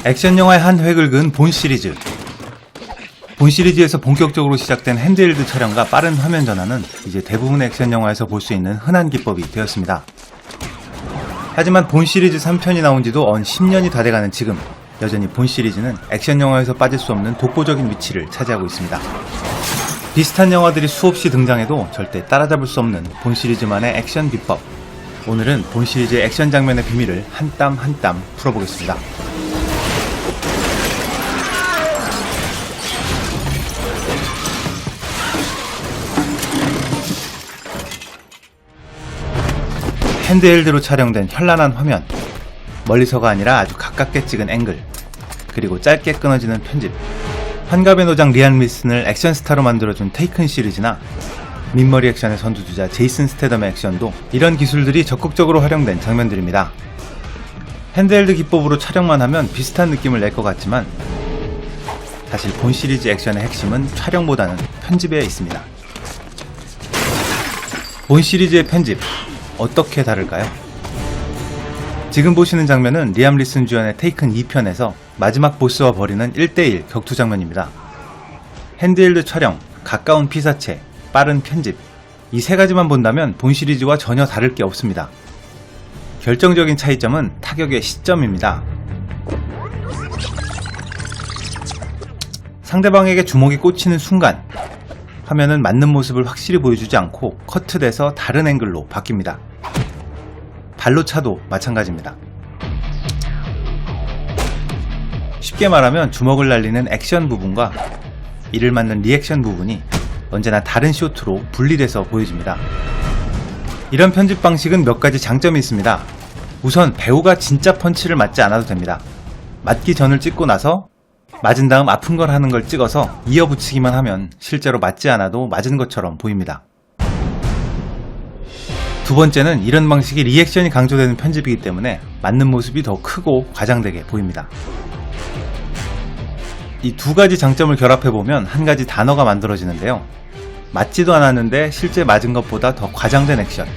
액션 영화의 한 획을 그은 본 시리즈. 본 시리즈에서 본격적으로 시작된 핸드헬드 촬영과 빠른 화면 전환은 이제 대부분의 액션 영화에서 볼 수 있는 흔한 기법이 되었습니다. 하지만 본 시리즈 3편이 나온 지도 언 10년이 다 돼가는 지금, 여전히 본 시리즈는 액션 영화에서 빠질 수 없는 독보적인 위치를 차지하고 있습니다. 비슷한 영화들이 수없이 등장해도 절대 따라잡을 수 없는 본 시리즈만의 액션 비법. 오늘은 본 시리즈의 액션 장면의 비밀을 한 땀 한 땀 풀어보겠습니다. 핸드헬드로 촬영된 현란한 화면, 멀리서가 아니라 아주 가깝게 찍은 앵글, 그리고 짧게 끊어지는 편집, 환갑의 노장 리암 니슨을 액션 스타로 만들어준 테이큰 시리즈나 민머리 액션의 선두주자 제이슨 스테덤의 액션도 이런 기술들이 적극적으로 활용된 장면들입니다. 핸드헬드 기법으로 촬영만 하면 비슷한 느낌을 낼 것 같지만 사실 본 시리즈 액션의 핵심은 촬영보다는 편집에 있습니다. 본 시리즈의 편집, 어떻게 다를까요? 지금 보시는 장면은 리암 니슨 주연의 테이큰 2편에서 마지막 보스와 벌이는 1대1 격투 장면입니다. 핸드헬드 촬영, 가까운 피사체, 빠른 편집, 이 세 가지만 본다면 본 시리즈와 전혀 다를 게 없습니다. 결정적인 차이점은 타격의 시점입니다. 상대방에게 주먹이 꽂히는 순간, 화면은 맞는 모습을 확실히 보여주지 않고 커트돼서 다른 앵글로 바뀝니다. 발로 차도 마찬가지입니다. 쉽게 말하면 주먹을 날리는 액션 부분과 이를 맞는 리액션 부분이 언제나 다른 숏으로 분리돼서 보여집니다. 이런 편집 방식은 몇 가지 장점이 있습니다. 우선 배우가 진짜 펀치를 맞지 않아도 됩니다. 맞기 전을 찍고 나서 맞은 다음 아픈 걸 하는 걸 찍어서 이어붙이기만 하면 실제로 맞지 않아도 맞은 것처럼 보입니다. 두 번째는 이런 방식이 리액션이 강조되는 편집이기 때문에 맞는 모습이 더 크고 과장되게 보입니다. 이 두 가지 장점을 결합해보면 한 가지 단어가 만들어지는데요. 맞지도 않았는데 실제 맞은 것보다 더 과장된 액션.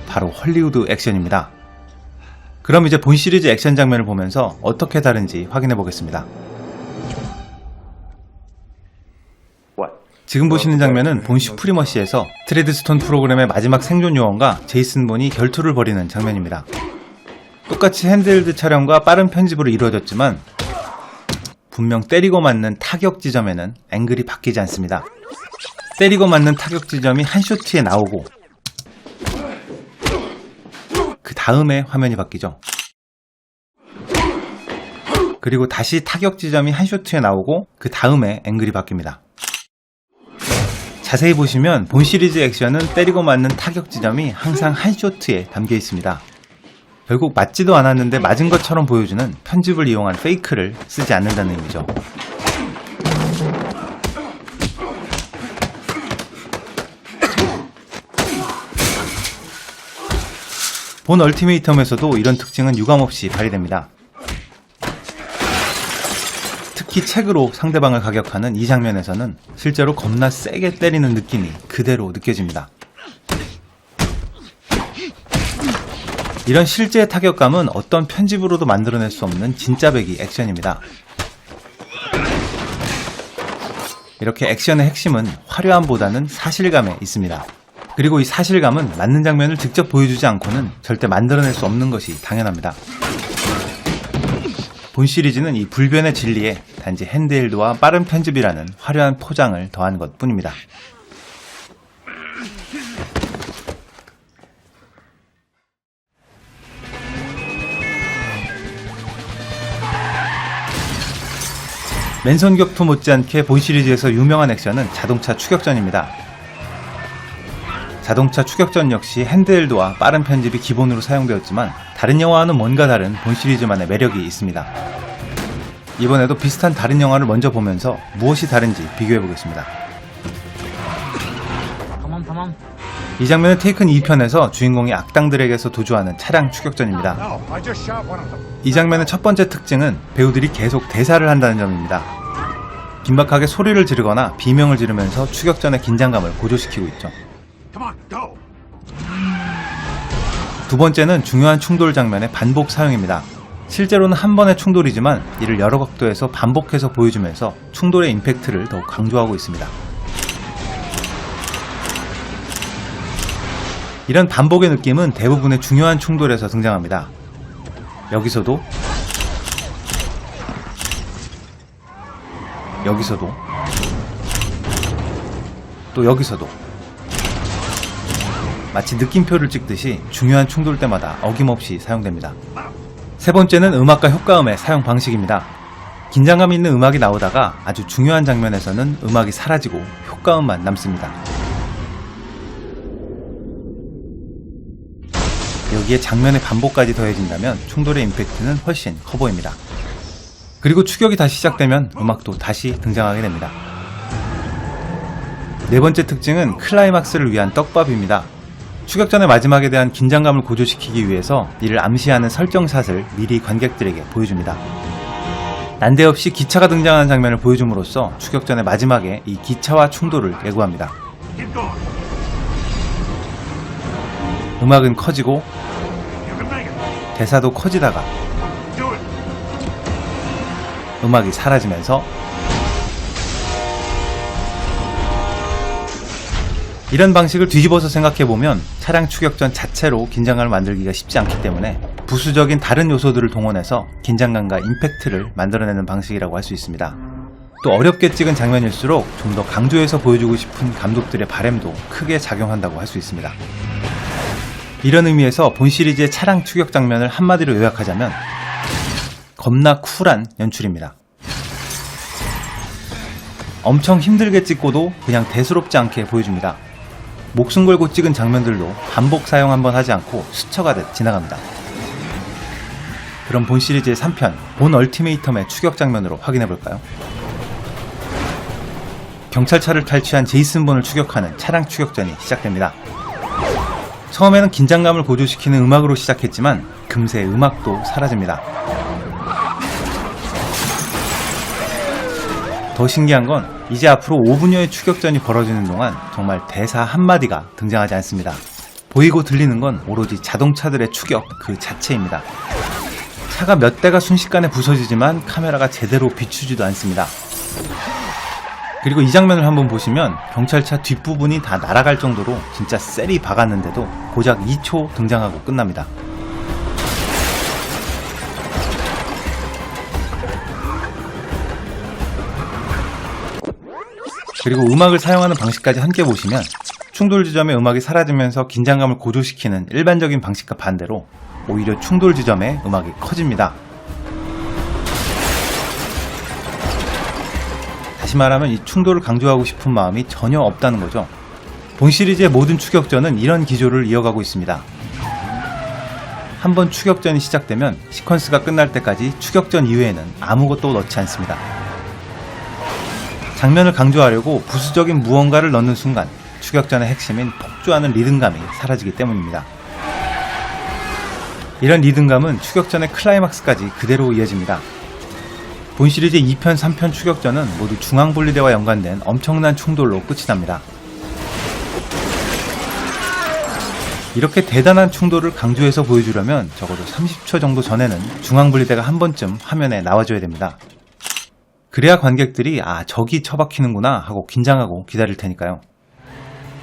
바로 헐리우드 액션입니다. 그럼 이제 본 시리즈 액션 장면을 보면서 어떻게 다른지 확인해 보겠습니다. 지금 보시는 장면은 본 슈프리머시에서 트레드스톤 프로그램의 마지막 생존 요원과 제이슨 본이 결투를 벌이는 장면입니다. 똑같이 핸드헬드 촬영과 빠른 편집으로 이루어졌지만 분명 때리고 맞는 타격 지점에는 앵글이 바뀌지 않습니다. 때리고 맞는 타격 지점이 한 쇼트에 나오고 그 다음에 화면이 바뀌죠. 그리고 다시 타격 지점이 한 쇼트에 나오고 그 다음에 앵글이 바뀝니다. 자세히 보시면 본 시리즈 액션은 때리고 맞는 타격 지점이 항상 한 쇼트에 담겨 있습니다. 결국 맞지도 않았는데 맞은 것처럼 보여주는 편집을 이용한 페이크를 쓰지 않는다는 의미죠. 본 얼티메이텀에서도 이런 특징은 유감없이 발휘됩니다. 특히 책으로 상대방을 가격하는 이 장면에서는 실제로 겁나 세게 때리는 느낌이 그대로 느껴집니다. 이런 실제 타격감은 어떤 편집으로도 만들어낼 수 없는 진짜 배기 액션입니다. 이렇게 액션의 핵심은 화려함보다는 사실감에 있습니다. 그리고 이 사실감은 맞는 장면을 직접 보여주지 않고는 절대 만들어낼 수 없는 것이 당연합니다. 본 시리즈는 이 불변의 진리에 단지 핸드헬드와 빠른 편집이라는 화려한 포장을 더한 것 뿐입니다. 맨손 격투 못지않게 본 시리즈에서 유명한 액션은 자동차 추격전입니다. 자동차 추격전 역시 핸드헬드와 빠른 편집이 기본으로 사용되었지만 다른 영화와는 뭔가 다른 본 시리즈만의 매력이 있습니다. 이번에도 비슷한 다른 영화를 먼저 보면서 무엇이 다른지 비교해보겠습니다. 이 장면은 테이큰 2편에서 주인공이 악당들에게서 도주하는 차량 추격전입니다. 이 장면의 첫 번째 특징은 배우들이 계속 대사를 한다는 점입니다. 긴박하게 소리를 지르거나 비명을 지르면서 추격전의 긴장감을 고조시키고 있죠. 두 번째는 중요한 충돌 장면의 반복 사용입니다. 실제로는 한 번의 충돌이지만 이를 여러 각도에서 반복해서 보여주면서 충돌의 임팩트를 더욱 강조하고 있습니다. 이런 반복의 느낌은 대부분의 중요한 충돌에서 등장합니다. 여기서도 또 여기서도 마치 느낌표를 찍듯이 중요한 충돌 때마다 어김없이 사용됩니다. 세 번째는 음악과 효과음의 사용 방식입니다. 긴장감 있는 음악이 나오다가 아주 중요한 장면에서는 음악이 사라지고 효과음만 남습니다. 여기에 장면의 반복까지 더해진다면 충돌의 임팩트는 훨씬 커 보입니다. 그리고 추격이 다시 시작되면 음악도 다시 등장하게 됩니다. 네 번째 특징은 클라이막스를 위한 떡밥입니다. 추격전의 마지막에 대한 긴장감을 고조시키기 위해서 이를 암시하는 설정샷을 미리 관객들에게 보여줍니다. 난데없이 기차가 등장하는 장면을 보여줌으로써 추격전의 마지막에 이 기차와 충돌을 예고합니다. 음악은 커지고 대사도 커지다가 음악이 사라지면서 이런 방식을 뒤집어서 생각해보면 차량 추격전 자체로 긴장감을 만들기가 쉽지 않기 때문에 부수적인 다른 요소들을 동원해서 긴장감과 임팩트를 만들어내는 방식이라고 할 수 있습니다. 또 어렵게 찍은 장면일수록 좀 더 강조해서 보여주고 싶은 감독들의 바램도 크게 작용한다고 할 수 있습니다. 이런 의미에서 본 시리즈의 차량 추격 장면을 한마디로 요약하자면 겁나 쿨한 연출입니다. 엄청 힘들게 찍고도 그냥 대수롭지 않게 보여줍니다. 목숨 걸고 찍은 장면들도 반복 사용 한번 하지 않고 스쳐가듯 지나갑니다. 그럼 본 시리즈의 3편 본 얼티메이텀의 추격 장면으로 확인해볼까요? 경찰차를 탈취한 제이슨 본을 추격하는 차량 추격전이 시작됩니다. 처음에는 긴장감을 고조시키는 음악으로 시작했지만 금세 음악도 사라집니다. 더 신기한 건 이제 앞으로 5분여의 추격전이 벌어지는 동안 정말 대사 한마디가 등장하지 않습니다. 보이고 들리는 건 오로지 자동차들의 추격 그 자체입니다. 차가 몇 대가 순식간에 부서지지만 카메라가 제대로 비추지도 않습니다. 그리고 이 장면을 한번 보시면 경찰차 뒷부분이 다 날아갈 정도로 진짜 셀이 박았는데도 고작 2초 등장하고 끝납니다. 그리고 음악을 사용하는 방식까지 함께 보시면 충돌 지점에 음악이 사라지면서 긴장감을 고조시키는 일반적인 방식과 반대로 오히려 충돌 지점에 음악이 커집니다. 다시 말하면 이 충돌을 강조하고 싶은 마음이 전혀 없다는 거죠. 본 시리즈의 모든 추격전은 이런 기조를 이어가고 있습니다. 한번 추격전이 시작되면 시퀀스가 끝날 때까지 추격전 이후에는 아무것도 넣지 않습니다. 장면을 강조하려고 부수적인 무언가를 넣는 순간 추격전의 핵심인 폭주하는 리듬감이 사라지기 때문입니다. 이런 리듬감은 추격전의 클라이막스까지 그대로 이어집니다. 본 시리즈 2편, 3편 추격전은 모두 중앙분리대와 연관된 엄청난 충돌로 끝이 납니다. 이렇게 대단한 충돌을 강조해서 보여주려면 적어도 30초 정도 전에는 중앙분리대가 한 번쯤 화면에 나와줘야 됩니다. 그래야 관객들이 아 저기 처박히는구나 하고 긴장하고 기다릴 테니까요.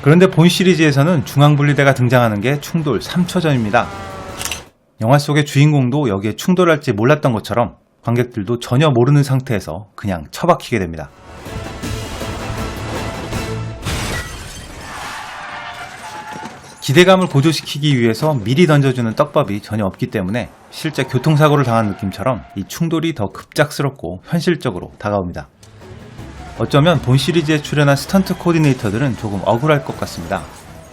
그런데 본 시리즈에서는 중앙분리대가 등장하는 게 충돌 3초 전입니다. 영화 속의 주인공도 여기에 충돌할지 몰랐던 것처럼 관객들도 전혀 모르는 상태에서 그냥 처박히게 됩니다. 기대감을 고조시키기 위해서 미리 던져주는 떡밥이 전혀 없기 때문에 실제 교통사고를 당한 느낌처럼 이 충돌이 더 급작스럽고 현실적으로 다가옵니다. 어쩌면 본 시리즈에 출연한 스턴트 코디네이터들은 조금 억울할 것 같습니다.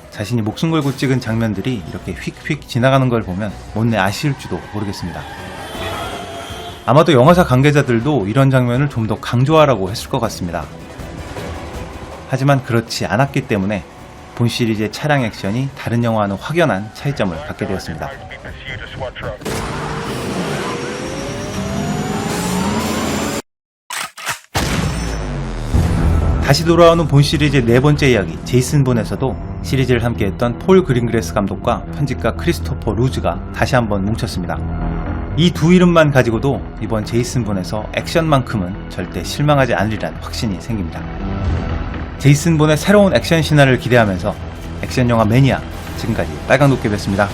자신이 목숨 걸고 찍은 장면들이 이렇게 휙휙 지나가는 걸 보면 못내 아쉬울지도 모르겠습니다. 아마도 영화사 관계자들도 이런 장면을 좀 더 강조하라고 했을 것 같습니다. 하지만 그렇지 않았기 때문에 본 시리즈의 차량 액션이 다른 영화와는 확연한 차이점을 갖게 되었습니다. 다시 돌아오는 본 시리즈의 네 번째 이야기 제이슨 본에서도 시리즈를 함께했던 폴 그린그래스 감독과 편집가 크리스토퍼 루즈가 다시 한번 뭉쳤습니다. 이 두 이름만 가지고도 이번 제이슨 본에서 액션만큼은 절대 실망하지 않으리란 확신이 생깁니다. 제이슨 본의 새로운 액션 신화를 기대하면서 액션 영화 매니아, 지금까지 빨강도깨비였습니다.